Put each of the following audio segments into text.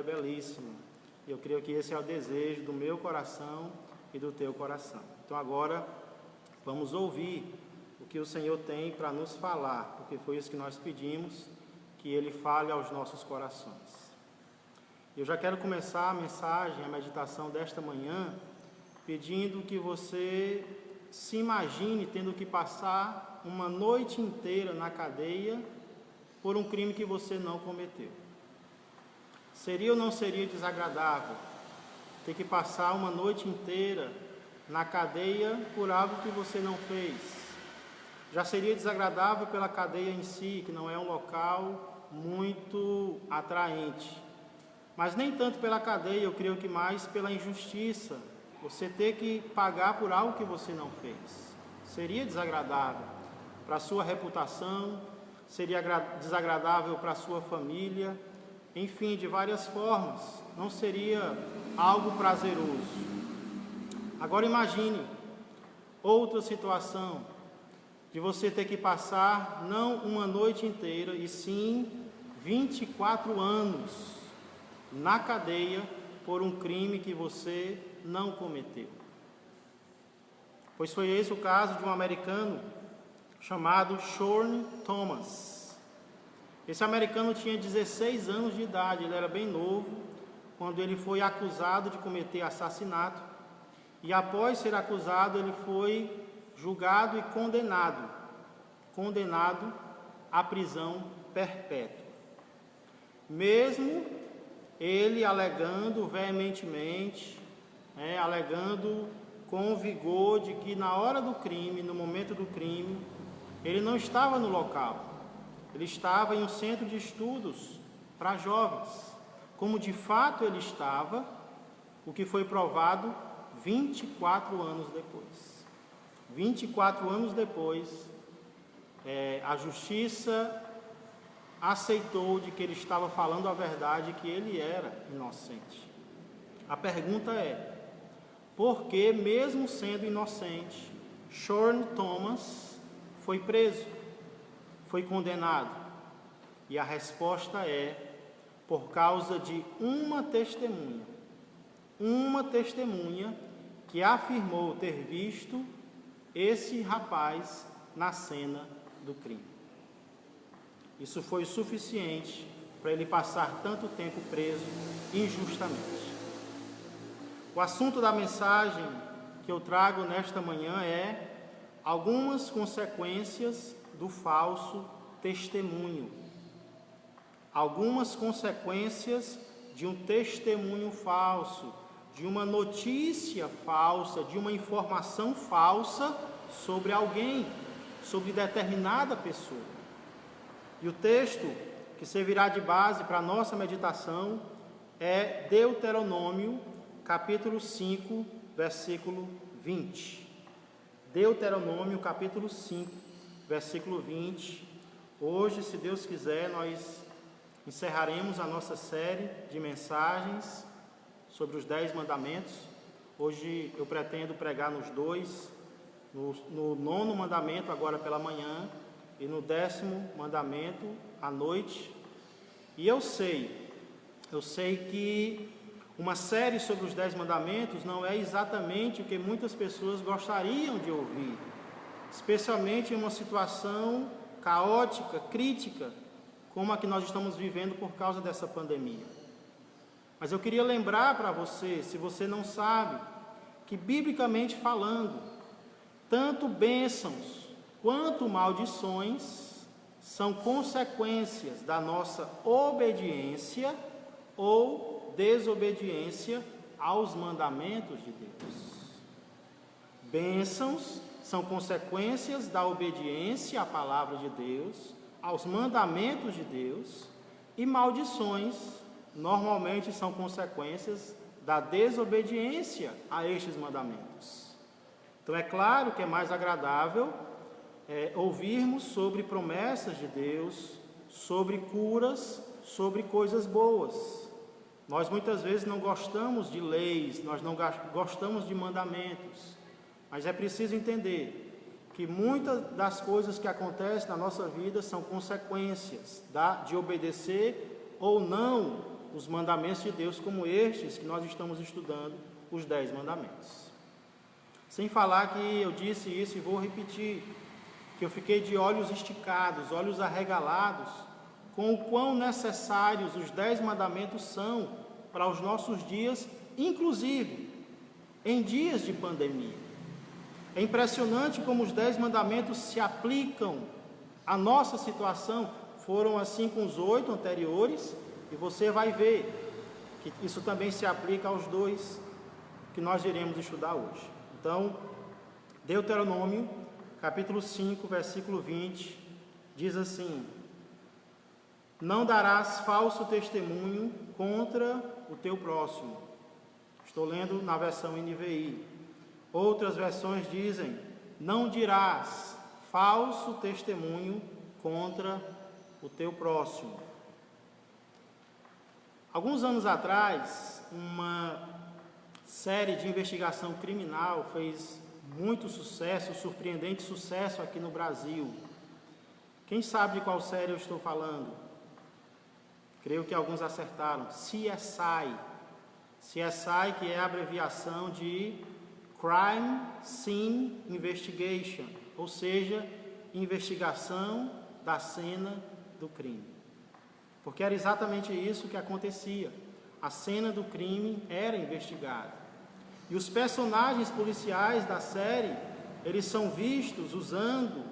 é belíssimo. E eu creio que esse é o desejo do meu coração e do teu coração. Então agora vamos ouvir o que o Senhor tem para nos falar, porque foi isso que nós pedimos, que Ele fale aos nossos corações. Eu já quero começar a mensagem, a meditação desta manhã, pedindo que você se imagine tendo que passar uma noite inteira na cadeia por um crime que você não cometeu. Seria ou não seria desagradável ter que passar uma noite inteira na cadeia por algo que você não fez? Já seria desagradável pela cadeia em si, que não é um local muito atraente. Mas nem tanto pela cadeia, eu creio que mais pela injustiça. Você ter que pagar por algo que você não fez. Seria desagradável para a sua reputação, seria desagradável para a sua família, enfim, de várias formas, não seria algo prazeroso. Agora imagine outra situação, de você ter que passar não uma noite inteira, e sim 24 anos na cadeia por um crime que você não cometeu. Pois foi esse o caso de um americano chamado Shorn Thomas. Esse americano tinha 16 anos de idade, ele era bem novo, quando ele foi acusado de cometer assassinato, e após ser acusado, ele foi julgado e condenado à prisão perpétua. Mesmo ele alegando veementemente, alegando com vigor de que na hora do crime, no momento do crime, ele não estava no local. Ele estava em um centro de estudos para jovens, como de fato ele estava, o que foi provado 24 anos depois. 24 anos depois, a justiça aceitou de que ele estava falando a verdade, que ele era inocente. A pergunta é, por que, mesmo sendo inocente, Shorn Thomas foi preso? Foi condenado? E a resposta é, por causa de uma testemunha que afirmou ter visto esse rapaz na cena do crime. Isso foi suficiente para ele passar tanto tempo preso injustamente. O assunto da mensagem que eu trago nesta manhã é algumas consequências do falso testemunho. Algumas consequências de um testemunho falso, de uma notícia falsa, de uma informação falsa sobre alguém, sobre determinada pessoa. E o texto que servirá de base para a nossa meditação é Deuteronômio, capítulo 5, versículo 20. Deuteronômio, capítulo 5, versículo 20. Hoje, se Deus quiser, nós encerraremos a nossa série de mensagens sobre os 10 mandamentos. Hoje eu pretendo pregar nos dois, no 9º mandamento agora pela manhã e no 10º mandamento à noite. E eu sei que uma série sobre os 10 mandamentos não é exatamente o que muitas pessoas gostariam de ouvir, especialmente em uma situação caótica, crítica, como a que nós estamos vivendo por causa dessa pandemia. Mas eu queria lembrar para você, se você não sabe, que biblicamente falando, tanto bênçãos quanto maldições são consequências da nossa obediência ou desobediência aos mandamentos de Deus. Bênçãos são consequências da obediência à palavra de Deus, aos mandamentos de Deus, e maldições normalmente são consequências da desobediência a estes mandamentos. Então é claro que é mais agradável ouvirmos sobre promessas de Deus, sobre curas, sobre coisas boas. Nós muitas vezes não gostamos de leis, nós não gostamos de mandamentos, mas é preciso entender que muitas das coisas que acontecem na nossa vida são consequências de obedecer ou não os mandamentos de Deus, como estes que nós estamos estudando, os 10 mandamentos. Sem falar que eu disse isso e vou repetir, que eu fiquei de olhos esticados, olhos arregalados, com o quão necessários os 10 mandamentos são para os nossos dias, inclusive em dias de pandemia. É impressionante como os 10 mandamentos se aplicam à nossa situação. Foram assim com os 8 anteriores, e você vai ver que isso também se aplica aos 2 que nós iremos estudar hoje. Então, Deuteronômio, capítulo 5, versículo 20, diz assim: não darás falso testemunho contra o teu próximo. Estou lendo na versão NVI. Outras versões dizem: não dirás falso testemunho contra o teu próximo. Alguns anos atrás, uma série de investigação criminal fez muito sucesso, surpreendente sucesso aqui no Brasil. Quem sabe de qual série eu estou falando? Creio que alguns acertaram. CSI. CSI, que é a abreviação de Crime Scene Investigation, ou seja, investigação da cena do crime. Porque era exatamente isso que acontecia. A cena do crime era investigada. E os personagens policiais da série, eles são vistos usando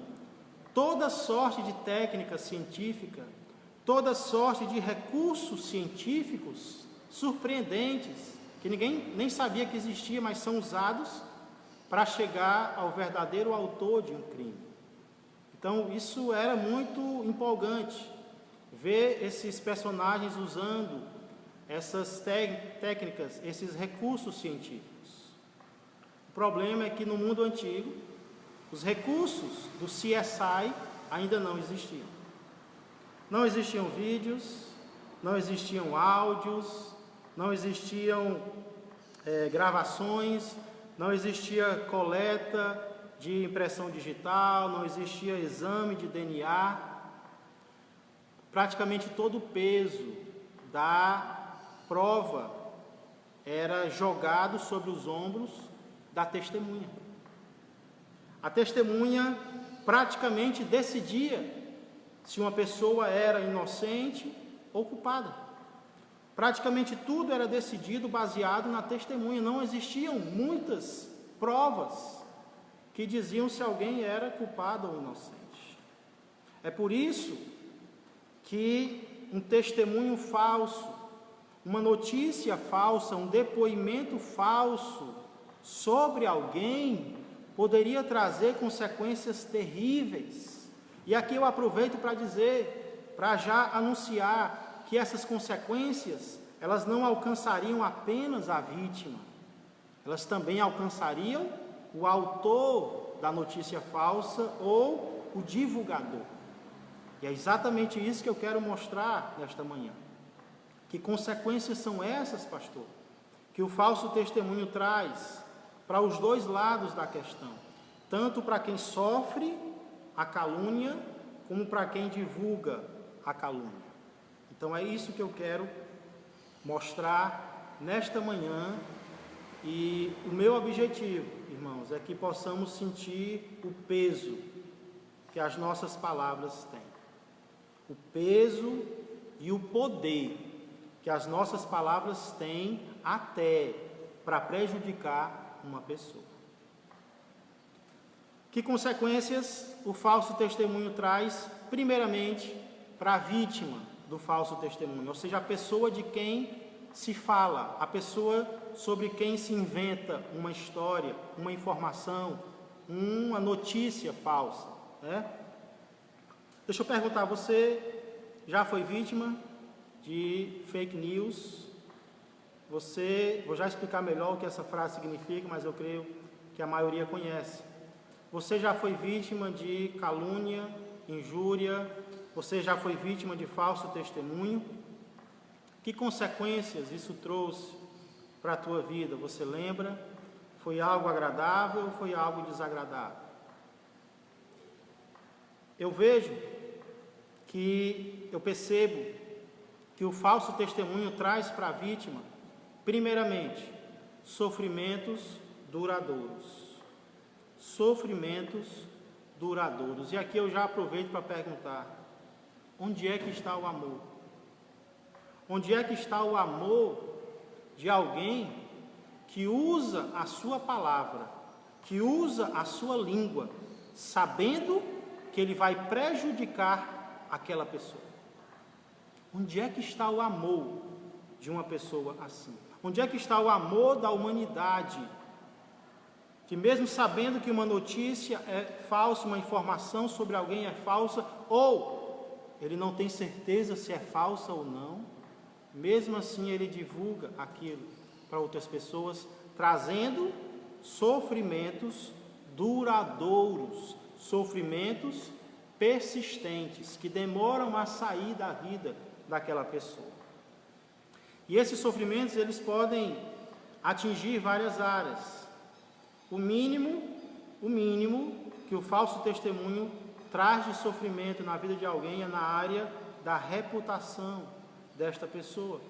toda sorte de técnica científica, toda sorte de recursos científicos surpreendentes, que ninguém nem sabia que existia, mas são usados para chegar ao verdadeiro autor de um crime. Então, isso era muito empolgante, ver esses personagens usando essas técnicas, esses recursos científicos. O problema é que no mundo antigo, os recursos do CSI ainda não existiam. Não existiam vídeos, não existiam áudios, não existiam gravações, não existia coleta de impressão digital, não existia exame de DNA. Praticamente todo o peso da prova era jogado sobre os ombros da testemunha. A testemunha praticamente decidia se uma pessoa era inocente ou culpada. Praticamente tudo era decidido baseado na testemunha. Não existiam muitas provas que diziam se alguém era culpado ou inocente. É por isso que um testemunho falso, uma notícia falsa, um depoimento falso sobre alguém poderia trazer consequências terríveis. E aqui eu aproveito para dizer, para já anunciar que essas consequências, elas não alcançariam apenas a vítima, elas também alcançariam o autor da notícia falsa ou o divulgador. E é exatamente isso que eu quero mostrar nesta manhã. Que consequências são essas, pastor, que o falso testemunho traz para os 2 lados da questão, tanto para quem sofre a calúnia, como para quem divulga a calúnia. Então é isso que eu quero mostrar nesta manhã, e o meu objetivo, irmãos, é que possamos sentir o peso que as nossas palavras têm, o peso e o poder que as nossas palavras têm até para prejudicar uma pessoa. Que consequências o falso testemunho traz, primeiramente, para a vítima do falso testemunho, ou seja, a pessoa de quem se fala, a pessoa sobre quem se inventa uma história, uma informação, uma notícia falsa, né? Deixa eu perguntar, você já foi vítima de fake news? Vou já explicar melhor o que essa frase significa, mas eu creio que a maioria conhece. Você já foi vítima de calúnia, injúria? Você já foi vítima de falso testemunho? Que consequências isso trouxe para a tua vida? Você lembra? Foi algo agradável ou foi algo desagradável? Eu percebo que o falso testemunho traz para a vítima? Primeiramente, sofrimentos duradouros. Sofrimentos duradouros. E aqui eu já aproveito para perguntar: onde é que está o amor? Onde é que está o amor de alguém que usa a sua palavra, que usa a sua língua, sabendo que ele vai prejudicar aquela pessoa? Onde é que está o amor de uma pessoa assim? Onde é que está o amor da humanidade, que mesmo sabendo que uma notícia é falsa, uma informação sobre alguém é falsa, ou ele não tem certeza se é falsa ou não, mesmo assim ele divulga aquilo para outras pessoas, trazendo sofrimentos duradouros, sofrimentos persistentes, que demoram a sair da vida daquela pessoa. E esses sofrimentos, eles podem atingir várias áreas. O mínimo que o falso testemunho traz de sofrimento na vida de alguém é na área da reputação desta pessoa.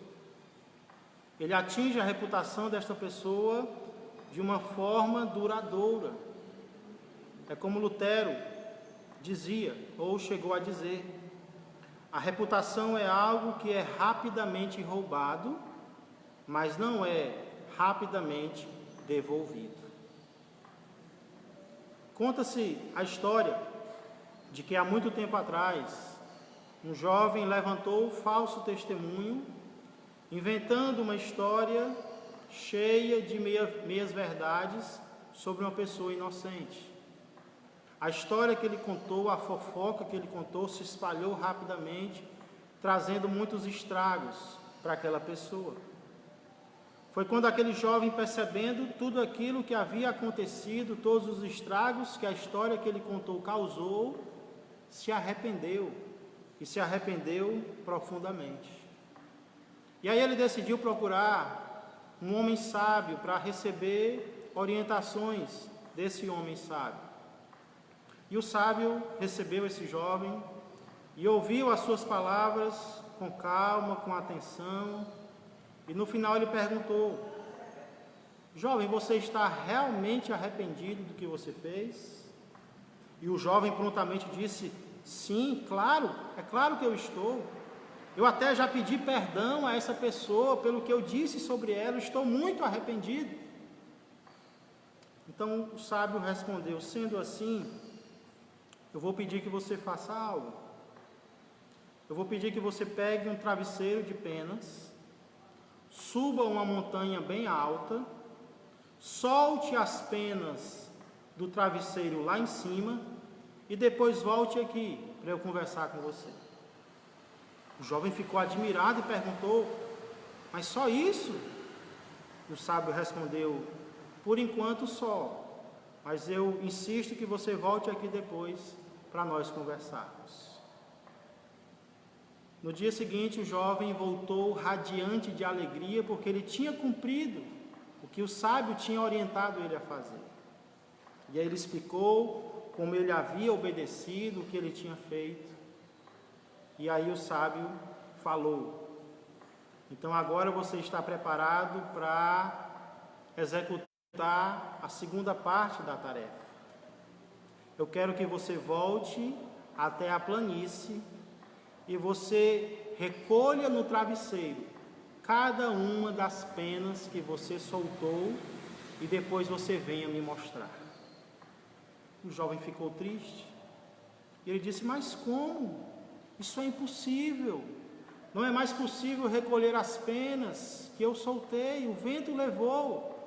Ele atinge a reputação desta pessoa de uma forma duradoura. É como Lutero dizia, ou chegou a dizer: a reputação é algo que é rapidamente roubado, mas não é rapidamente devolvido. Conta-se a história de que há muito tempo atrás, um jovem levantou falso testemunho, inventando uma história cheia de meias verdades sobre uma pessoa inocente. A história que ele contou, a fofoca que ele contou, se espalhou rapidamente, trazendo muitos estragos para aquela pessoa. Foi quando aquele jovem, percebendo tudo aquilo que havia acontecido, todos os estragos que a história que ele contou causou, se arrependeu, e se arrependeu profundamente. E aí ele decidiu procurar um homem sábio para receber orientações desse homem sábio. E o sábio recebeu esse jovem e ouviu as suas palavras com calma, com atenção, e no final ele perguntou: jovem, você está realmente arrependido do que você fez? E o jovem prontamente disse: sim, claro, é claro que eu estou. Eu até já pedi perdão a essa pessoa pelo que eu disse sobre ela, estou muito arrependido. Então o sábio respondeu: sendo assim, eu vou pedir que você faça algo. Eu vou pedir que você pegue um travesseiro de penas, suba uma montanha bem alta, solte as penas do travesseiro lá em cima e depois volte aqui para eu conversar com você. O jovem ficou admirado e perguntou: mas só isso? O sábio respondeu: por enquanto só, mas eu insisto que você volte aqui depois para nós conversarmos. No dia seguinte, o jovem voltou radiante de alegria, porque ele tinha cumprido o que o sábio tinha orientado ele a fazer. E aí ele explicou como ele havia obedecido, o que ele tinha feito. E aí o sábio falou: então agora você está preparado para executar a segunda parte da tarefa. Eu quero que você volte até a planície e você recolha no travesseiro cada uma das penas que você soltou e depois você venha me mostrar. O jovem ficou triste. E ele disse: mas como? Isso é impossível. Não é mais possível recolher as penas que eu soltei, o vento levou.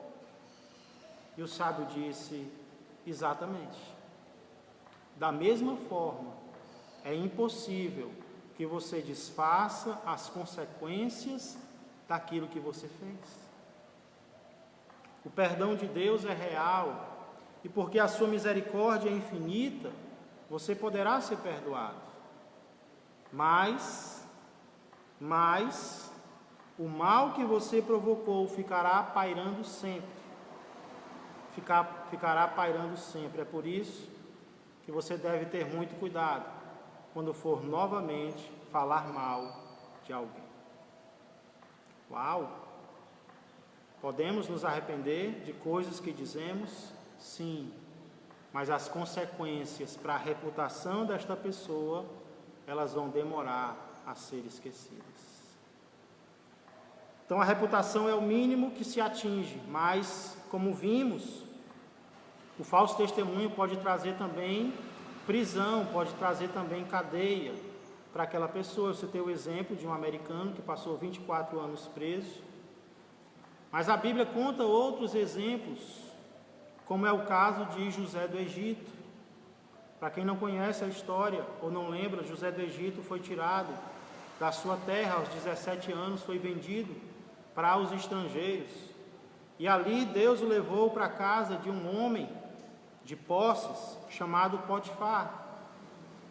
E o sábio disse: exatamente. Da mesma forma, é impossível que você desfaça as consequências daquilo que você fez. O perdão de Deus é real, e porque a sua misericórdia é infinita, você poderá ser perdoado. Mas o mal que você provocou ficará pairando sempre. Ficará pairando sempre. É por isso que você deve ter muito cuidado quando for novamente falar mal de alguém. Uau! Podemos nos arrepender de coisas que dizemos? Sim, mas as consequências para a reputação desta pessoa, elas vão demorar a ser esquecidas. Então a reputação é o mínimo que se atinge, mas, como vimos, o falso testemunho pode trazer também prisão, pode trazer também cadeia para aquela pessoa. Eu citei o exemplo de um americano que passou 24 anos preso, mas a Bíblia conta outros exemplos, como é o caso de José do Egito. Para quem não conhece a história ou não lembra, José do Egito foi tirado da sua terra aos 17 anos, foi vendido para os estrangeiros. E ali Deus o levou para a casa de um homem de posses chamado Potifar.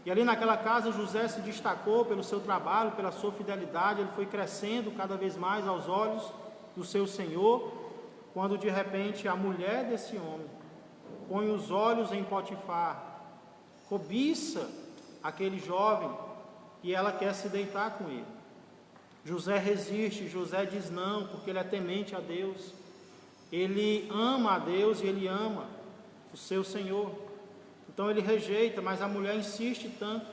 E ali naquela casa José se destacou pelo seu trabalho, pela sua fidelidade. Ele foi crescendo cada vez mais aos olhos do seu Senhor, quando de repente a mulher desse homem põe os olhos em Potifar, cobiça aquele jovem e ela quer se deitar com ele. José resiste, José diz não, porque ele é temente a Deus, ele ama a Deus e ele ama o seu Senhor. Então ele rejeita, mas a mulher insiste tanto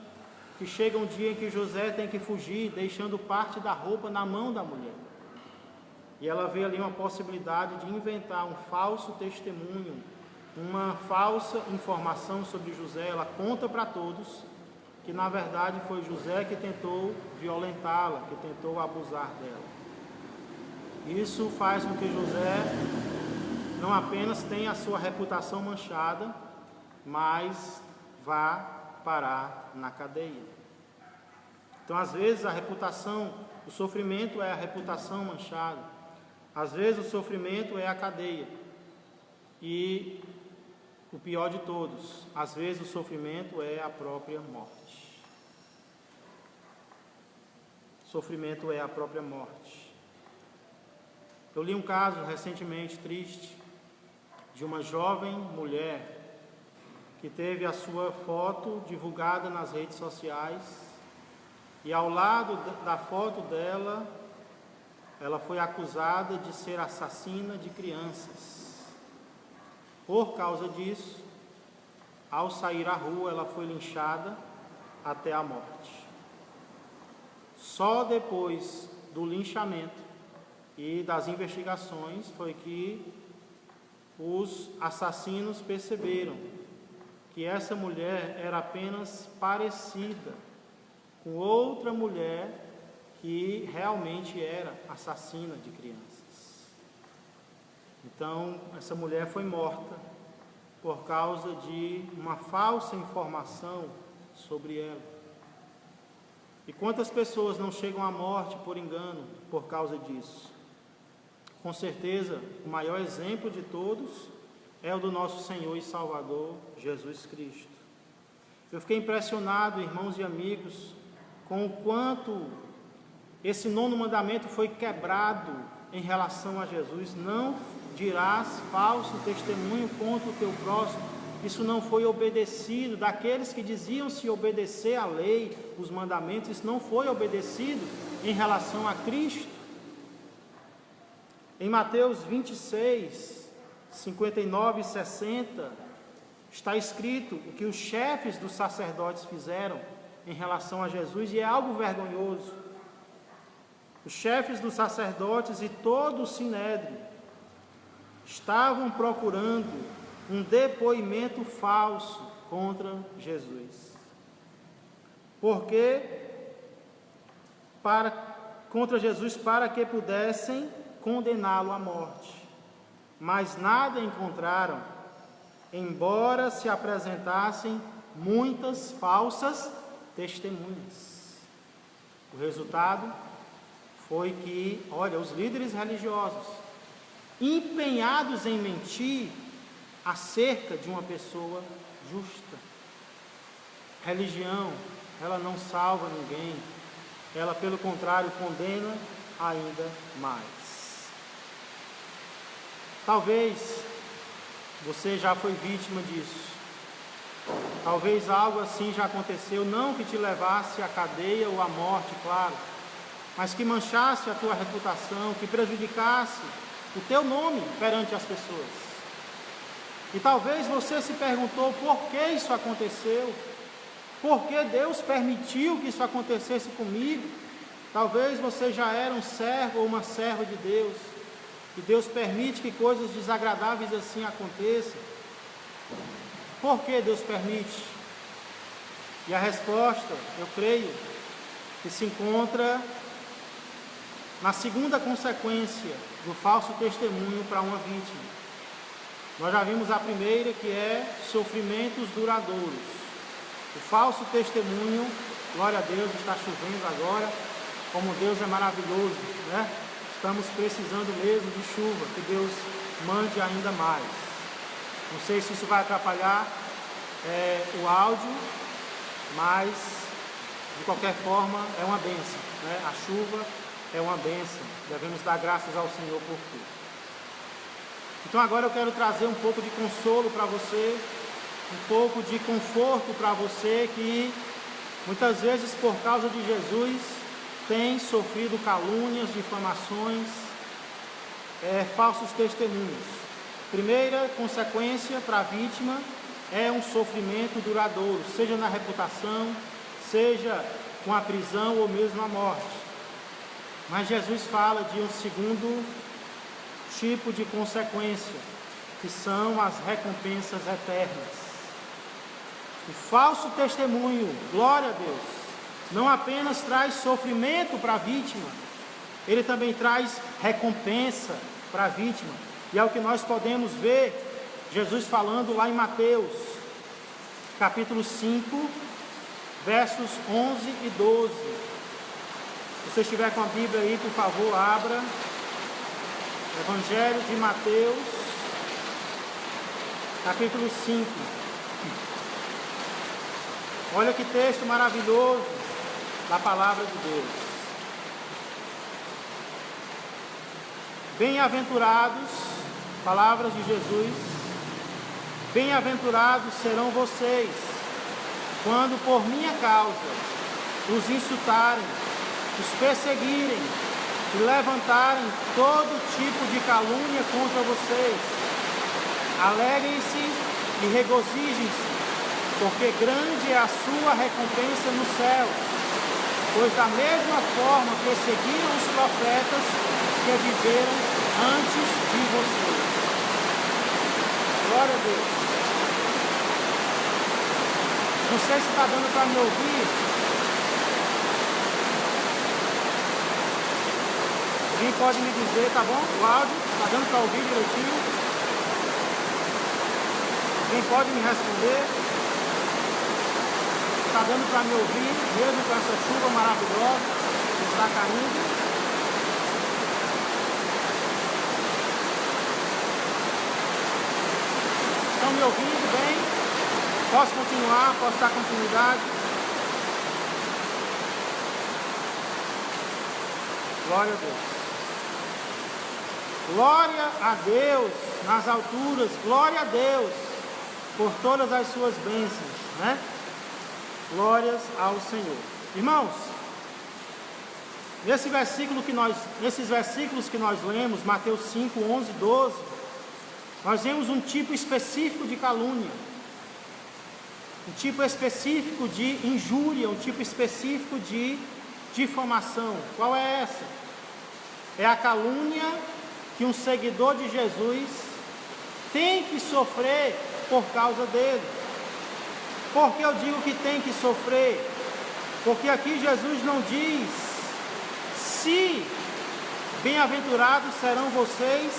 que chega um dia em que José tem que fugir, deixando parte da roupa na mão da mulher. E ela vê ali uma possibilidade de inventar um falso testemunho, uma falsa informação sobre José. Ela conta para todos que na verdade foi José que tentou violentá-la, que tentou abusar dela. Isso faz com que José não apenas tenha a sua reputação manchada, mas vá parar na cadeia. Então, às vezes, a reputação, o sofrimento é a reputação manchada. Às vezes, o sofrimento é a cadeia. E o pior de todos, às vezes, o sofrimento é a própria morte. O sofrimento é a própria morte. Eu li um caso recentemente triste de uma jovem mulher que teve a sua foto divulgada nas redes sociais e ao lado da foto dela, ela foi acusada de ser assassina de crianças. Por causa disso, ao sair à rua, ela foi linchada até a morte. Só depois do linchamento e das investigações foi que os assassinos perceberam que essa mulher era apenas parecida com outra mulher que realmente era assassina de crianças. Então, essa mulher foi morta por causa de uma falsa informação sobre ela. E quantas pessoas não chegam à morte por engano por causa disso? Com certeza, o maior exemplo de todos é o do nosso Senhor e Salvador, Jesus Cristo. Eu fiquei impressionado, irmãos e amigos, com o quanto esse 9º mandamento foi quebrado em relação a Jesus. Não dirás falso testemunho contra o teu próximo. Isso não foi obedecido. Daqueles que diziam se obedecer à lei, os mandamentos, isso não foi obedecido em relação a Cristo. Em Mateus 26, 59 e 60, está escrito o que os chefes dos sacerdotes fizeram em relação a Jesus, e é algo vergonhoso. Os chefes dos sacerdotes e todo o sinédrio estavam procurando um depoimento falso contra Jesus. Contra Jesus, para que pudessem condená-lo à morte. Mas nada encontraram, embora se apresentassem muitas falsas testemunhas. O resultado foi que, os líderes religiosos, empenhados em mentir acerca de uma pessoa justa. Religião, ela não salva ninguém, ela, pelo contrário, condena ainda mais. Talvez você já foi vítima disso. Talvez algo assim já aconteceu, não que te levasse à cadeia ou à morte, claro, mas que manchasse a tua reputação, que prejudicasse o teu nome perante as pessoas. E talvez você se perguntou por que isso aconteceu, por que Deus permitiu que isso acontecesse comigo. Talvez você já era um servo ou uma serva de Deus, e Deus permite que coisas desagradáveis assim aconteçam. Por que Deus permite? E a resposta, eu creio, que se encontra na segunda consequência do falso testemunho para uma vítima. Nós já vimos a primeira, que é sofrimentos duradouros. O falso testemunho, glória a Deus, está chovendo agora, como Deus é maravilhoso, né? Estamos precisando mesmo de chuva, que Deus mande ainda mais. Não sei se isso vai atrapalhar o áudio, mas de qualquer forma é uma bênção, né? A chuva é uma bênção, devemos dar graças ao Senhor por tudo. Então agora eu quero trazer um pouco de consolo para você, um pouco de conforto para você que muitas vezes por causa de Jesus tem sofrido calúnias, difamações, falsos testemunhos. Primeira consequência para a vítima é um sofrimento duradouro, seja na reputação, seja com a prisão ou mesmo a morte. Mas Jesus fala de um segundo tipo de consequência, que são as recompensas eternas. O falso testemunho, glória a Deus, não apenas traz sofrimento para a vítima, ele também traz recompensa para a vítima. E é o que nós podemos ver Jesus falando lá em Mateus, capítulo 5, versos 11 e 12. Se você estiver com a Bíblia aí, por favor, abra. Evangelho de Mateus, capítulo 5. Olha que texto maravilhoso da palavra de Deus. Bem-aventurados, palavras de Jesus, bem-aventurados serão vocês, quando por minha causa os insultarem, os perseguirem e levantarem todo tipo de calúnia contra vocês. Alegrem-se e regozijem-se, porque grande é a sua recompensa no céu, pois da mesma forma perseguiram os profetas que viveram antes de vocês. Glória a Deus. Não sei se está dando para me ouvir. Alguém pode me dizer, tá bom? O áudio, está dando para ouvir direitinho? Alguém pode me responder? Está dando para me ouvir, mesmo com essa chuva maravilhosa que está caindo? Estão me ouvindo bem? Posso continuar? Posso dar continuidade? Glória a Deus. Glória a Deus nas alturas, glória a Deus por todas as suas bênçãos, né? Glórias ao Senhor. Irmãos, nesses versículos que nós lemos, Mateus 5, 11, 12, nós vemos um tipo específico de calúnia, um tipo específico de injúria, um tipo específico de difamação. Qual é essa? É a calúnia que um seguidor de Jesus tem que sofrer por causa dele. Por que eu digo que tem que sofrer? Porque aqui Jesus não diz se bem-aventurados serão vocês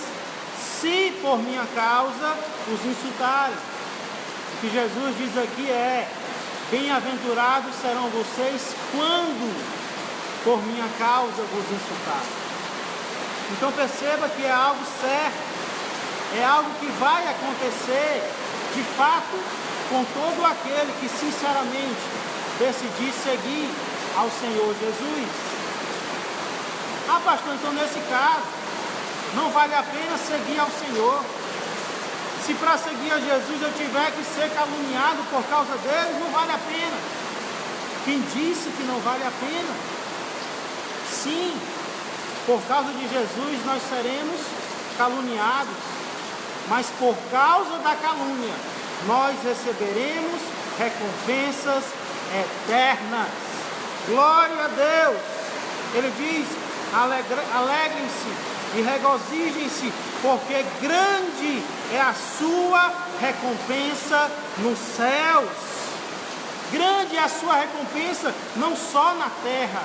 se por minha causa os insultarem. O que Jesus diz aqui é: bem-aventurados serão vocês quando por minha causa vos insultarem. Então perceba que é algo certo, é algo que vai acontecer de fato com todo aquele que sinceramente decidir seguir ao Senhor Jesus. Ah, pastor, então nesse caso não vale a pena seguir ao Senhor. Se para seguir a Jesus eu tiver que ser caluniado por causa dele, não vale a pena. Quem disse que não vale a pena? Sim, por causa de Jesus nós seremos caluniados, mas por causa da calúnia nós receberemos recompensas eternas. Glória a Deus! Ele diz: alegrem-se e regozijem-se, porque grande é a sua recompensa nos céus. Grande é a sua recompensa, não só na terra,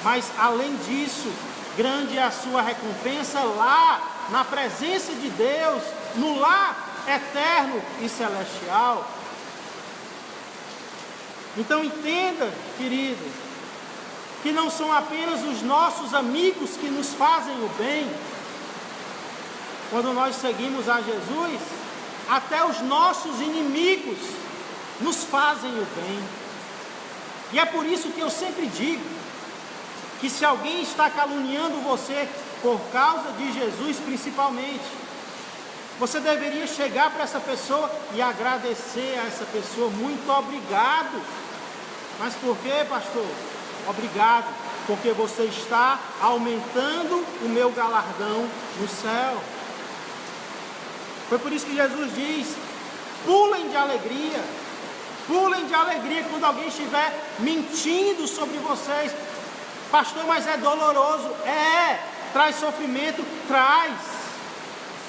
mas além disso, grande é a sua recompensa lá, na presença de Deus, no lar eterno e celestial. Então entenda, querido, que não são apenas os nossos amigos que nos fazem o bem. Quando nós seguimos a Jesus, até os nossos inimigos nos fazem o bem. E é por isso que eu sempre digo que se alguém está caluniando você por causa de Jesus principalmente, você deveria chegar para essa pessoa e agradecer a essa pessoa: muito obrigado. Mas por quê, pastor? Obrigado, porque você está aumentando o meu galardão no céu. Foi por isso que Jesus diz: pulem de alegria quando alguém estiver mentindo sobre vocês. Pastor, mas é doloroso. Traz sofrimento, traz.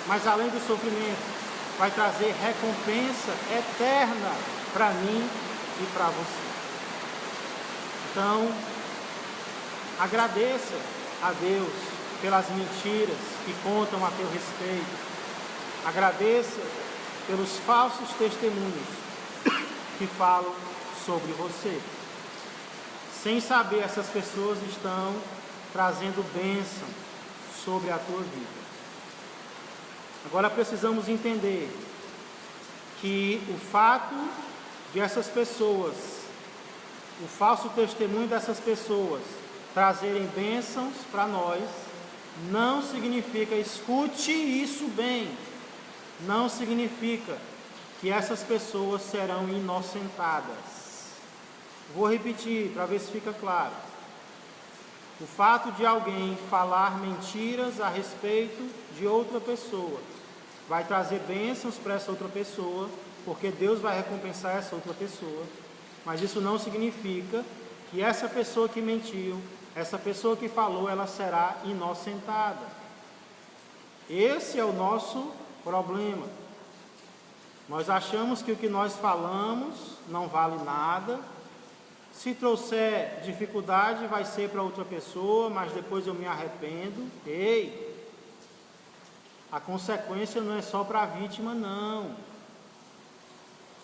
Mas além do sofrimento, vai trazer recompensa eterna para mim e para você. Então, agradeça a Deus pelas mentiras que contam a teu respeito. Agradeça pelos falsos testemunhos que falam sobre você. Sem saber, essas pessoas estão trazendo bênção sobre a tua vida. Agora precisamos entender que o fato de essas pessoas, o falso testemunho dessas pessoas trazerem bênçãos para nós, não significa, escute isso bem, não significa que essas pessoas serão inocentadas. Vou repetir para ver se fica claro. O fato de alguém falar mentiras a respeito de outra pessoa vai trazer bênçãos para essa outra pessoa, porque Deus vai recompensar essa outra pessoa, mas isso não significa que essa pessoa que mentiu, essa pessoa que falou, ela será inocentada. Esse é o nosso problema. Nós achamos que o que nós falamos não vale nada. Se trouxer dificuldade, vai ser para outra pessoa, mas depois eu me arrependo. Ei, a consequência não é só para a vítima, não.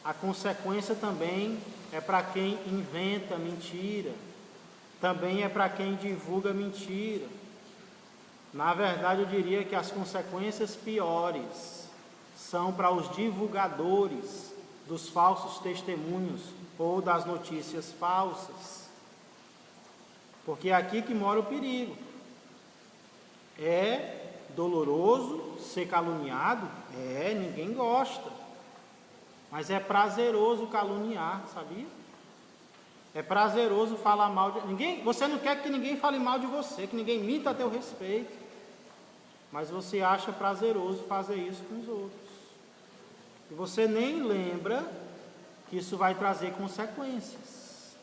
A consequência também é para quem inventa mentira. Também é para quem divulga mentira. Na verdade, eu diria que as consequências piores são para os divulgadores dos falsos testemunhos ou das notícias falsas. Porque é aqui que mora o perigo. É doloroso ser caluniado? Ninguém gosta. Mas é prazeroso caluniar, sabia? É prazeroso falar mal de ninguém. Você não quer que ninguém fale mal de você, que ninguém minta a teu respeito. Mas você acha prazeroso fazer isso com os outros. E você nem lembra que isso vai trazer consequências.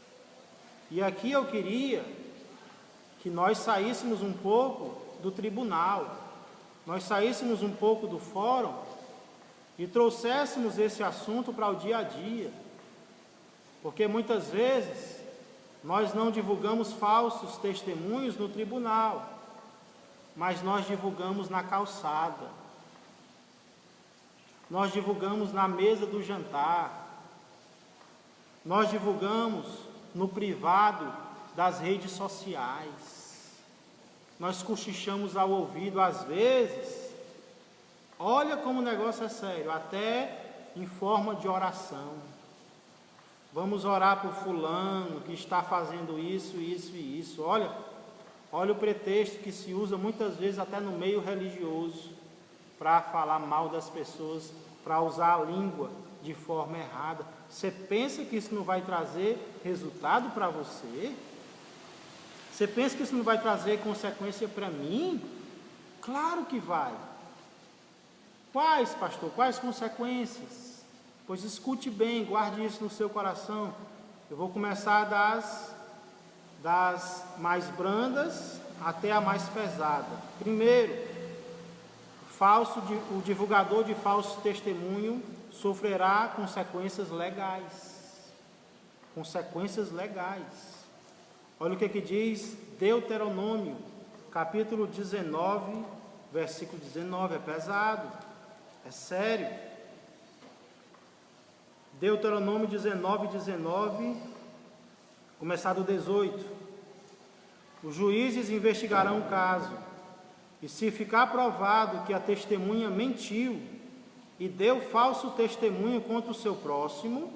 E aqui eu queria que nós saíssemos um pouco do tribunal, nós saíssemos um pouco do fórum e trouxéssemos esse assunto para o dia a dia. Porque muitas vezes nós não divulgamos falsos testemunhos no tribunal, mas nós divulgamos na calçada, nós divulgamos na mesa do jantar, nós divulgamos no privado das redes sociais, nós cochichamos ao ouvido às vezes. Olha como o negócio é sério, até em forma de oração. Vamos orar por fulano que está fazendo isso, isso e isso. Olha o pretexto que se usa muitas vezes até no meio religioso para falar mal das pessoas, para usar a língua de forma errada. Você pensa que isso não vai trazer resultado para você? Você pensa que isso não vai trazer consequência para mim? Claro que vai. Quais, pastor? Quais consequências? Pois escute bem, guarde isso no seu coração. Eu vou começar das mais brandas até a mais pesada. Primeiro, o divulgador de falso testemunho sofrerá consequências legais. Consequências legais. Olha o que diz Deuteronômio, capítulo 19, versículo 19. É pesado, é sério. Deuteronômio 19, 19, começar do 18. Os juízes investigarão o caso, e se ficar provado que a testemunha mentiu e deu falso testemunho contra o seu próximo,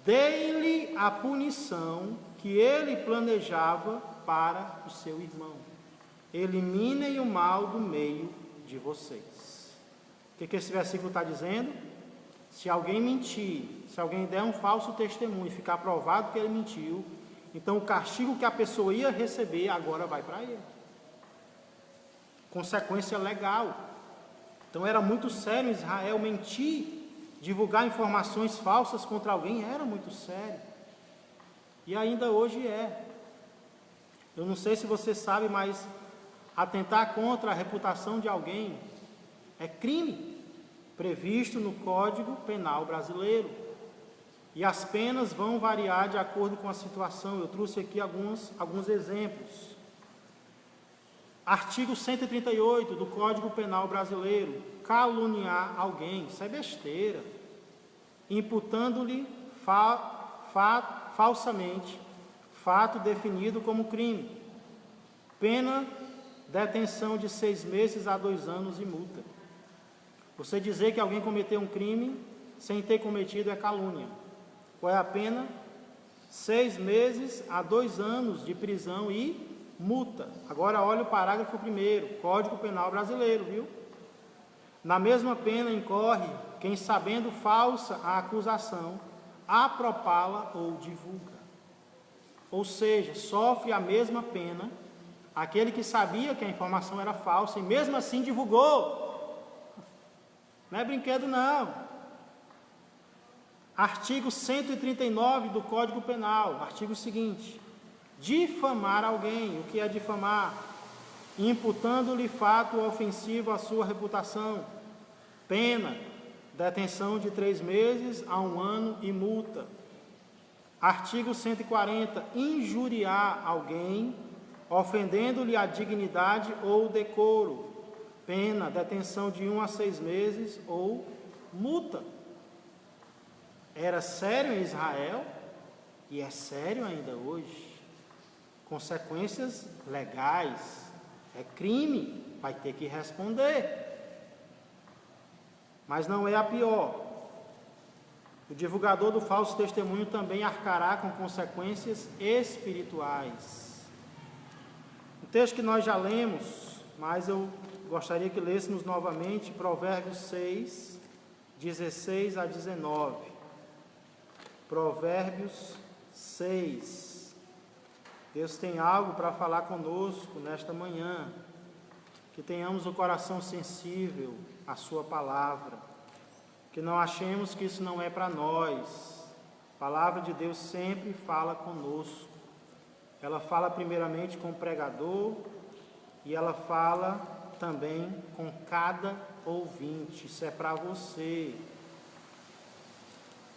dê-lhe a punição que ele planejava para o seu irmão. Eliminem o mal do meio de vocês. O que esse versículo está dizendo? Se alguém mentir, se alguém der um falso testemunho e ficar provado que ele mentiu, então o castigo que a pessoa ia receber agora vai para ele. Consequência legal. Então era muito sério em Israel mentir, divulgar informações falsas contra alguém, era muito sério. E ainda hoje é. Eu não sei se você sabe, mas atentar contra a reputação de alguém é crime previsto no Código Penal brasileiro. E as penas vão variar de acordo com a situação. Eu trouxe aqui alguns exemplos. Artigo 138 do Código Penal brasileiro: caluniar alguém, isso é besteira, imputando-lhe falsamente fato definido como crime. Pena, detenção de 6 meses a 2 anos e multa. Você dizer que alguém cometeu um crime sem ter cometido é calúnia. Qual é a pena? 6 meses a 2 anos de prisão e multa. Agora olha o parágrafo 1º, Código Penal brasileiro, viu? Na mesma pena incorre quem, sabendo falsa a acusação, apropala ou divulga. Ou seja, sofre a mesma pena aquele que sabia que a informação era falsa e mesmo assim divulgou. Não é brinquedo não. Artigo 139 do Código Penal, artigo seguinte: difamar alguém. O que é difamar? Imputando-lhe fato ofensivo à sua reputação. Pena, detenção de 3 meses a 1 ano e multa. Artigo 140, injuriar alguém, ofendendo-lhe a dignidade ou decoro. Pena, detenção de 1 a 6 meses ou multa. Era sério em Israel e é sério ainda hoje. Consequências legais, é crime, vai ter que responder. Mas não é a pior. O divulgador do falso testemunho também arcará com consequências espirituais. Um texto que nós já lemos, mas eu gostaria que lêssemos novamente, Provérbios 6, 16 a 19. Provérbios 6. Deus tem algo para falar conosco nesta manhã. Que tenhamos o coração sensível à sua palavra. Que não achemos que isso não é para nós. A palavra de Deus sempre fala conosco. Ela fala primeiramente com o pregador e ela fala também com cada ouvinte. Isso é para você.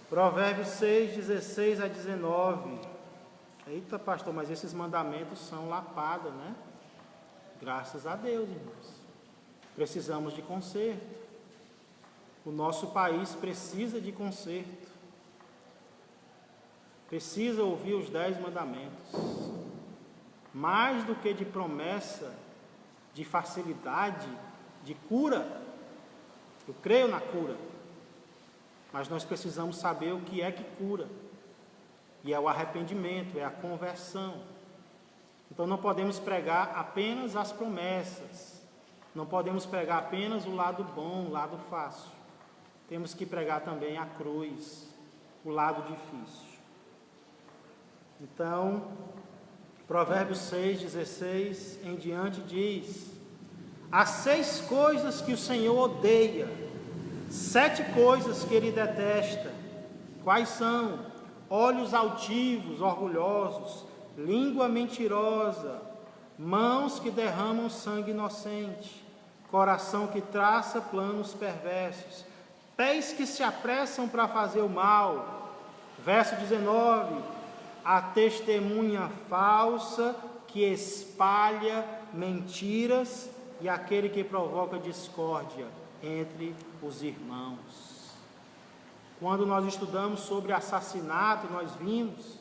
Provérbios 6, 16 a 19. Eita, pastor, mas esses mandamentos são lapada, né? Graças a Deus, irmãos. Precisamos de conserto. O nosso país precisa de conserto. Precisa ouvir os 10 mandamentos. Mais do que de promessa, de facilidade, de cura. Eu creio na cura. Mas nós precisamos saber o que é que cura. E é o arrependimento, é a conversão. Então não podemos pregar apenas as promessas. Não podemos pregar apenas o lado bom, o lado fácil. Temos que pregar também a cruz, o lado difícil. Então, Provérbios 6:16 em diante diz: há 6 coisas que o Senhor odeia, 7 coisas que Ele detesta. Quais são? Olhos altivos, orgulhosos, língua mentirosa, mãos que derramam sangue inocente, coração que traça planos perversos, pés que se apressam para fazer o mal. Verso 19: a testemunha falsa que espalha mentiras e aquele que provoca discórdia entre os irmãos. Quando nós estudamos sobre assassinato, nós vimos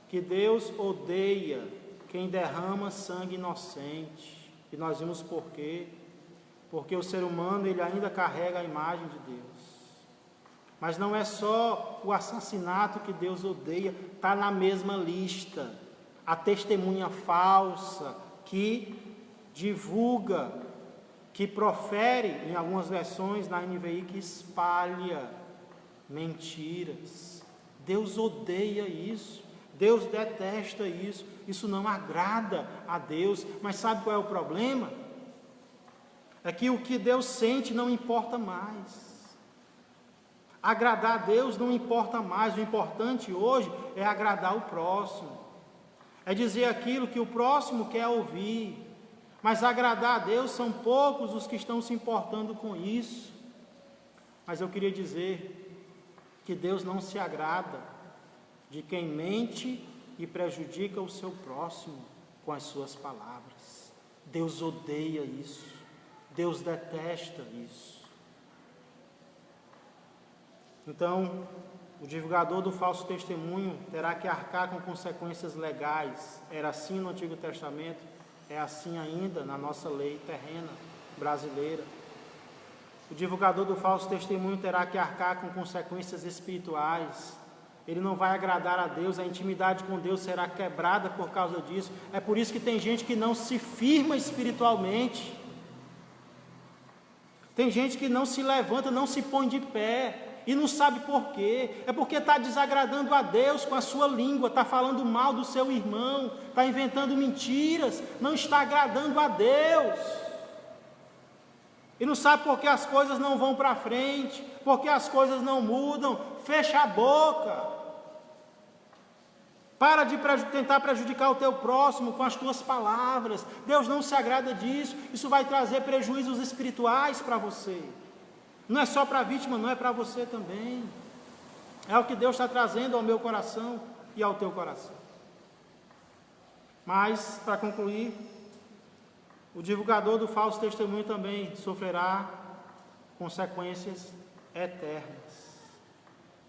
que Deus odeia quem derrama sangue inocente. E nós vimos por quê? Porque o ser humano, ele ainda carrega a imagem de Deus. Mas não é só o assassinato que Deus odeia, está na mesma lista. A testemunha falsa que divulga, que profere, em algumas versões na NVI, que espalha mentiras. Deus odeia isso, Deus detesta isso, isso não agrada a Deus. Mas sabe qual é o problema? É que o que Deus sente não importa mais. Agradar a Deus não importa mais. O importante hoje é agradar o próximo, é dizer aquilo que o próximo quer ouvir. Mas agradar a Deus, são poucos os que estão se importando com isso. Mas eu queria dizer que Deus não se agrada de quem mente e prejudica o seu próximo com as suas palavras. Deus odeia isso, Deus detesta isso. Então, o divulgador do falso testemunho terá que arcar com consequências legais. Era assim no Antigo Testamento, é assim ainda na nossa lei terrena brasileira. O divulgador do falso testemunho terá que arcar com consequências espirituais. Ele não vai agradar a Deus, a intimidade com Deus será quebrada por causa disso. É por isso que tem gente que não se firma espiritualmente. Tem gente que não se levanta, não se põe de pé, e não sabe por quê. É porque está desagradando a Deus com a sua língua, está falando mal do seu irmão, está inventando mentiras, não está agradando a Deus. E não sabe por que as coisas não vão para frente, porque as coisas não mudam. Fecha a boca. Para de tentar prejudicar o teu próximo com as tuas palavras. Deus não se agrada disso. Isso vai trazer prejuízos espirituais para você. Não é só para a vítima, não, é para você também. É o que Deus está trazendo ao meu coração e ao teu coração. Mas, para concluir, o divulgador do falso testemunho também sofrerá consequências eternas.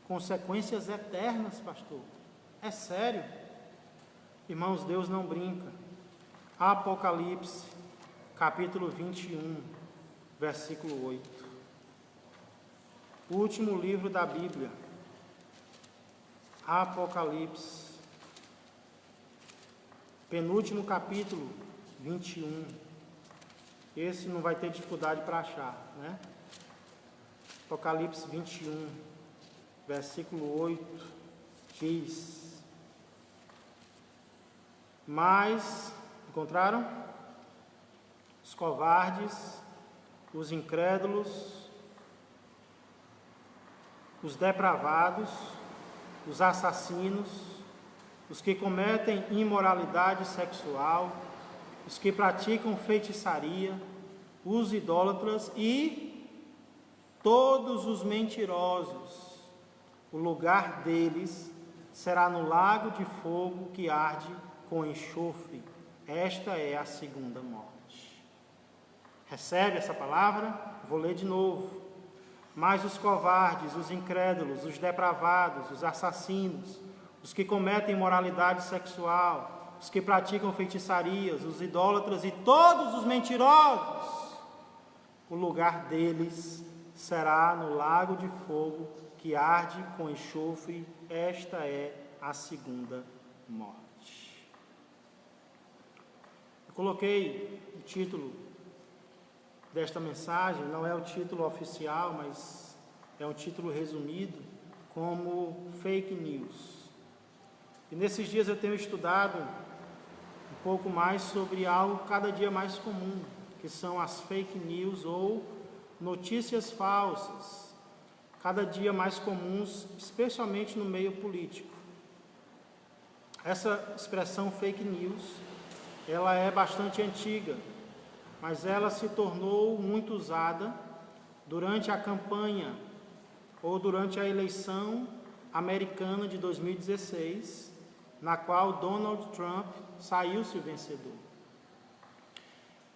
Consequências eternas, pastor. É sério. Irmãos, Deus não brinca. Apocalipse, capítulo 21, versículo 8. O último livro da Bíblia. Apocalipse, penúltimo capítulo, 21. Esse não vai ter dificuldade para achar, né? Apocalipse 21, versículo 8, diz: mas, encontraram? Os covardes, os incrédulos, os depravados, os assassinos, os que cometem imoralidade sexual, os que praticam feitiçaria, os idólatras e todos os mentirosos, o lugar deles será no lago de fogo que arde com enxofre. Esta é a segunda morte. Recebe essa palavra? Vou ler de novo. Mas os covardes, os incrédulos, os depravados, os assassinos, os que cometem imoralidade sexual, os que praticam feitiçarias, os idólatras e todos os mentirosos, o lugar deles será no lago de fogo que arde com enxofre. Esta é a segunda morte. Eu coloquei o título desta mensagem, não é o título oficial, mas é um título resumido, como fake news. E nesses dias eu tenho estudado um pouco mais sobre algo cada dia mais comum, que são as fake news ou notícias falsas, cada dia mais comuns, especialmente no meio político. Essa expressão fake news, ela é bastante antiga, mas ela se tornou muito usada durante a campanha ou durante a eleição americana de 2016, na qual Donald Trump saiu-se vencedor.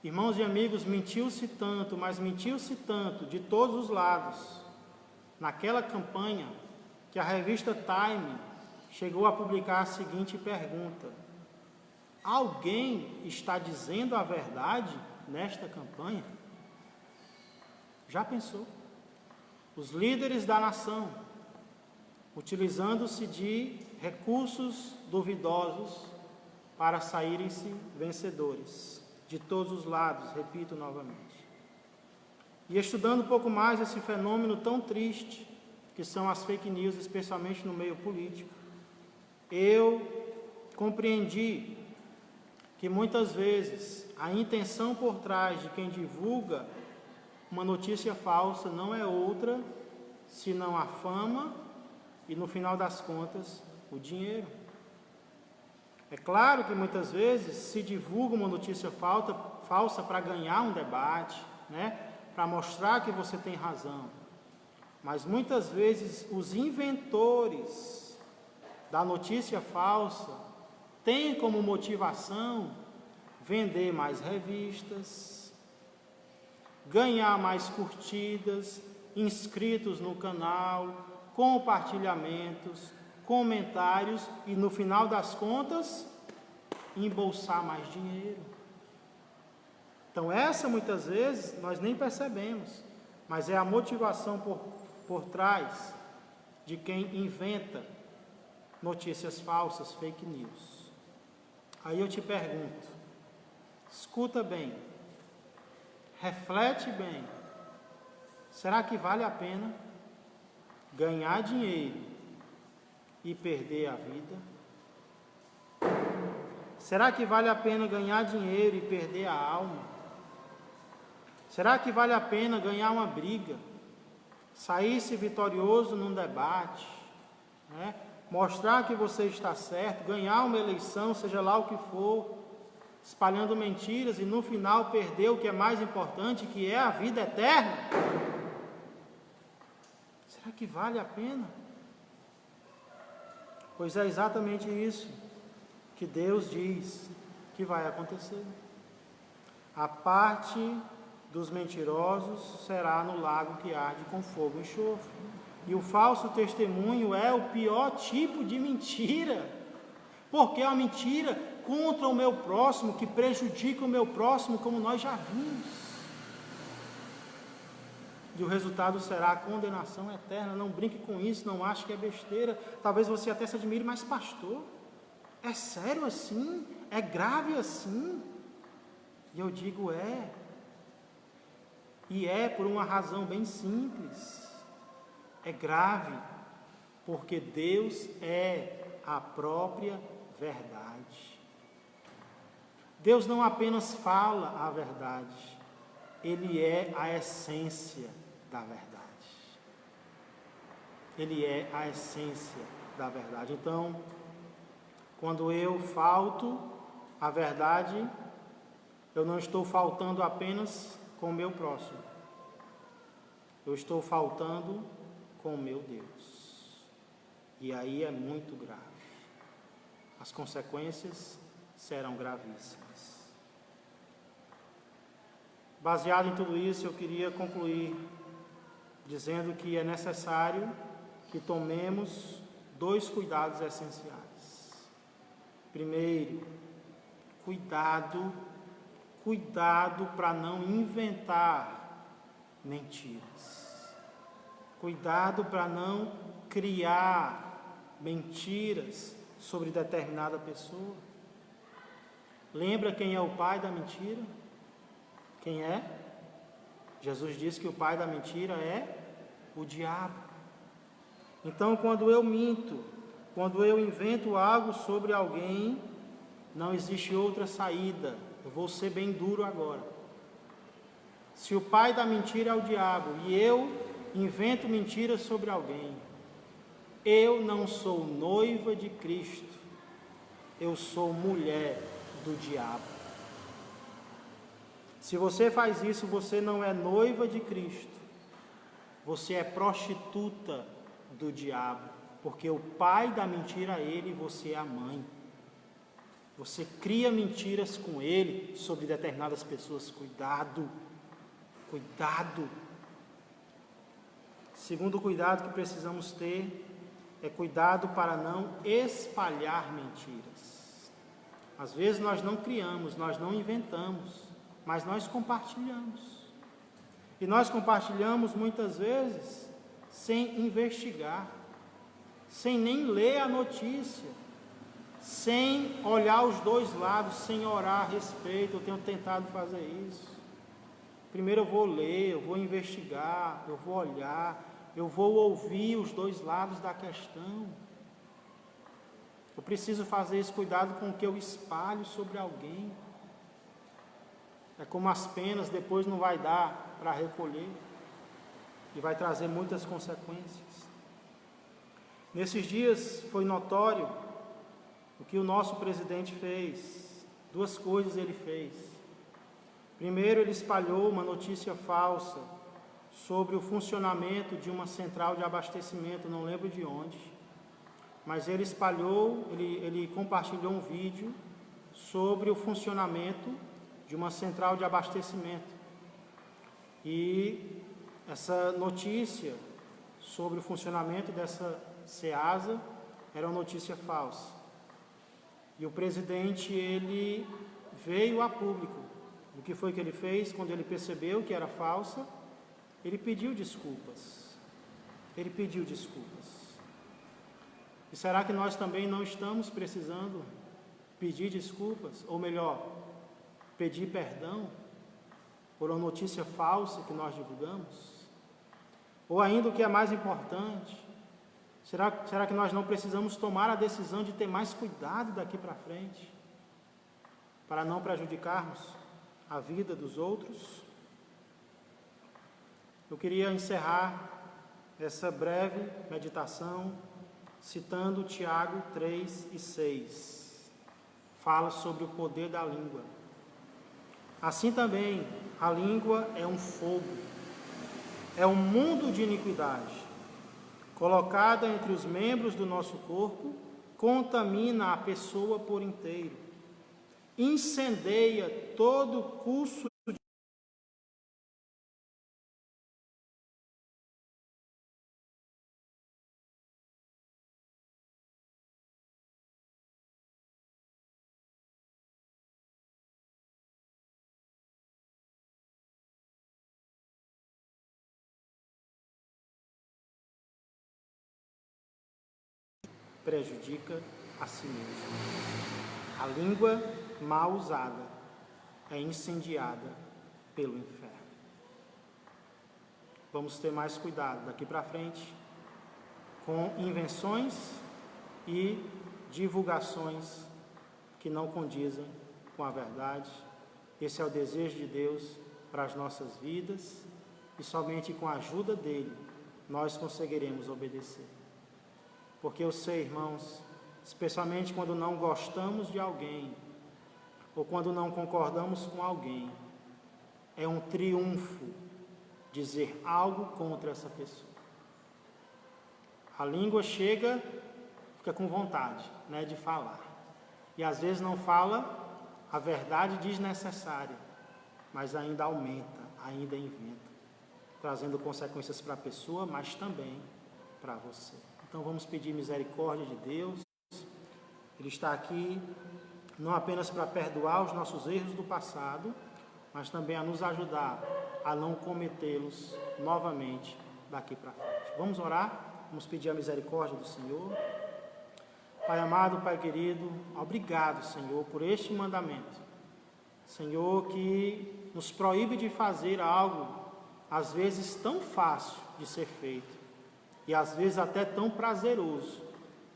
Irmãos e amigos, mentiu-se tanto, mas mentiu-se tanto de todos os lados naquela campanha que a revista Time chegou a publicar a seguinte pergunta: alguém está dizendo a verdade nesta campanha? Já pensou? Os líderes da nação, utilizando-se de recursos duvidosos para saírem-se vencedores, de todos os lados, repito novamente. E estudando um pouco mais esse fenômeno tão triste, que são as fake news, especialmente no meio político, eu compreendi que muitas vezes a intenção por trás de quem divulga uma notícia falsa não é outra senão a fama e, no final das contas, o dinheiro. É claro que muitas vezes se divulga uma notícia falsa para ganhar um debate, para mostrar que você tem razão. Mas muitas vezes os inventores da notícia falsa têm como motivação vender mais revistas, ganhar mais curtidas, inscritos no canal, compartilhamentos, comentários e, no final das contas, embolsar mais dinheiro. Então essa muitas vezes nós nem percebemos, mas é a motivação por trás de quem inventa notícias falsas, fake news. Aí eu te pergunto, escuta bem, reflete bem, será que vale a pena ganhar dinheiro e perder a vida? Será que vale a pena ganhar dinheiro e perder a alma? Será que vale a pena ganhar uma briga, sair-se vitorioso num debate, mostrar que você está certo, ganhar uma eleição, seja lá o que for, espalhando mentiras e no final perder o que é mais importante, que é a vida eterna? Será que vale a pena? Pois é exatamente isso que Deus diz que vai acontecer. A parte dos mentirosos será no lago que arde com fogo e enxofre. E o falso testemunho é o pior tipo de mentira, porque é uma mentira contra o meu próximo, que prejudica o meu próximo, como nós já vimos. E o resultado será a condenação eterna. Não brinque com isso, não ache que é besteira. Talvez você até se admire, mas pastor, é sério assim? É grave assim? E eu digo é. E é por uma razão bem simples. É grave, porque Deus é a própria verdade. Deus não apenas fala a verdade, Ele é a essência da verdade. Ele é a essência da verdade. Então, quando eu falto a verdade, eu não estou faltando apenas com o meu próximo. Eu estou faltando com o meu Deus. E aí é muito grave. As consequências serão gravíssimas. Baseado em tudo isso, eu queria concluir dizendo que é necessário que tomemos 2 cuidados essenciais. Primeiro, cuidado para não inventar mentiras. Cuidado para não criar mentiras sobre determinada pessoa. Lembra quem é o pai da mentira? Quem é? Jesus disse que o pai da mentira é o diabo. Então, quando eu minto, quando eu invento algo sobre alguém, não existe outra saída. Eu vou ser bem duro agora. Se o pai da mentira é o diabo e eu invento mentiras sobre alguém, eu não sou noiva de Cristo, eu sou mulher do diabo. Se você faz isso, você não é noiva de Cristo, você é prostituta do diabo, porque o pai da mentira é ele e você é a mãe. Você cria mentiras com ele sobre determinadas pessoas. Cuidado, cuidado. Segundo cuidado que precisamos ter é cuidado para não espalhar mentiras. Às vezes nós não criamos, nós não inventamos, mas nós compartilhamos. E nós compartilhamos muitas vezes sem investigar, sem nem ler a notícia, sem olhar os dois lados, sem orar a respeito. Eu tenho tentado fazer isso. Primeiro eu vou ler, eu vou investigar, eu vou olhar, eu vou ouvir os dois lados da questão. Eu preciso fazer esse cuidado com o que eu espalho sobre alguém. É como as penas, depois não vai dar para recolher e vai trazer muitas consequências. Nesses dias foi notório o que o nosso presidente fez. Duas coisas ele fez. Primeiro, ele espalhou uma notícia falsa sobre o funcionamento de uma central de abastecimento, não lembro de onde, mas ele espalhou, ele compartilhou um vídeo sobre o funcionamento de uma central de abastecimento. E essa notícia sobre o funcionamento dessa CEASA era uma notícia falsa. E o presidente, ele veio a público. O que foi que ele fez? Quando ele percebeu que era falsa, ele pediu desculpas. Ele pediu desculpas. E será que nós também não estamos precisando pedir desculpas? Ou melhor, pedir perdão por uma notícia falsa que nós divulgamos? Ou ainda, o que é mais importante, será que nós não precisamos tomar a decisão de ter mais cuidado daqui para frente, para não prejudicarmos a vida dos outros? Eu queria encerrar essa breve meditação citando Tiago 3 e 6. Fala sobre o poder da língua. Assim também, a língua é um fogo, é um mundo de iniquidade. Colocada entre os membros do nosso corpo, contamina a pessoa por inteiro. Incendeia todo o curso prejudica a si mesmo. A língua mal usada é incendiada pelo inferno. Vamos ter mais cuidado daqui para frente com invenções e divulgações que não condizem com a verdade. Esse é o desejo de Deus para as nossas vidas e somente com a ajuda dele nós conseguiremos obedecer. Porque eu sei, irmãos, especialmente quando não gostamos de alguém, ou quando não concordamos com alguém, é um triunfo dizer algo contra essa pessoa. A língua chega, fica com vontade, né, de falar. E às vezes não fala a verdade desnecessária, mas ainda aumenta, ainda inventa, trazendo consequências para a pessoa, mas também para você. Então vamos pedir misericórdia de Deus. Ele está aqui não apenas para perdoar os nossos erros do passado, mas também a nos ajudar a não cometê-los novamente daqui para frente. Vamos orar, vamos pedir a misericórdia do Senhor. Pai amado, Pai querido, obrigado, Senhor, por este mandamento. Senhor, que nos proíbe de fazer algo, às vezes tão fácil de ser feito, e às vezes até tão prazeroso,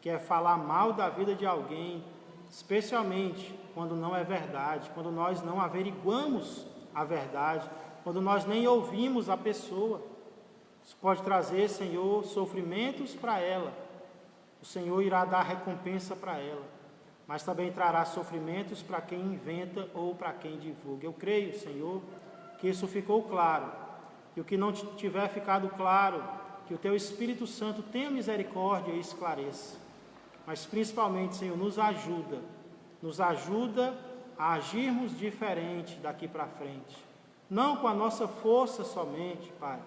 que é falar mal da vida de alguém, especialmente quando não é verdade, quando nós não averiguamos a verdade, quando nós nem ouvimos a pessoa. Isso pode trazer, Senhor, sofrimentos para ela. O Senhor irá dar recompensa para ela, mas também trará sofrimentos para quem inventa ou para quem divulga. Eu creio, Senhor, que isso ficou claro. E o que não tiver ficado claro, que o Teu Espírito Santo tenha misericórdia e esclareça. Mas principalmente, Senhor, nos ajuda a agirmos diferente daqui para frente. Não com a nossa força somente, Pai,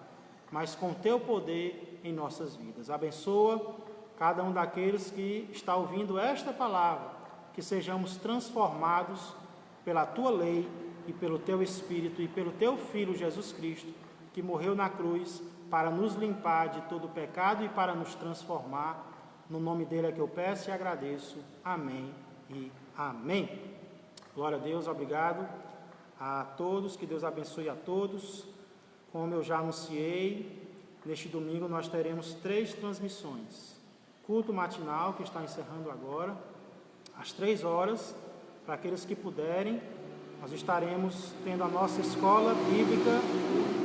mas com o Teu poder em nossas vidas. Abençoa cada um daqueles que está ouvindo esta palavra, que sejamos transformados pela Tua lei e pelo Teu Espírito e pelo Teu Filho Jesus Cristo, que morreu na cruz para nos limpar de todo pecado e para nos transformar. No nome dele é que eu peço e agradeço. Amém e amém. Glória a Deus, obrigado a todos, que Deus abençoe a todos. Como eu já anunciei, neste domingo nós teremos 3 transmissões. Culto matinal, que está encerrando agora, às 3 horas, para aqueles que puderem. Nós estaremos tendo a nossa escola bíblica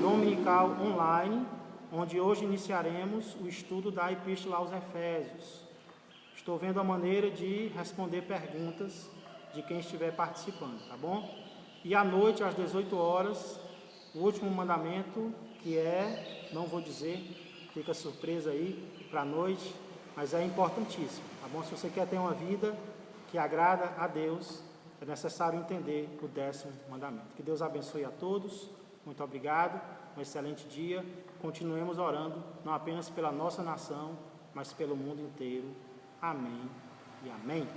dominical online, onde hoje iniciaremos o estudo da Epístola aos Efésios. Estou vendo a maneira de responder perguntas de quem estiver participando, tá bom? E à noite, às 18 horas, o último mandamento, que é, não vou dizer, fica surpresa aí para a noite, mas é importantíssimo, tá bom? Se você quer ter uma vida que agrada a Deus, é necessário entender o 10º mandamento. Que Deus abençoe a todos, muito obrigado, um excelente dia. Continuemos orando, não apenas pela nossa nação, mas pelo mundo inteiro. Amém e amém.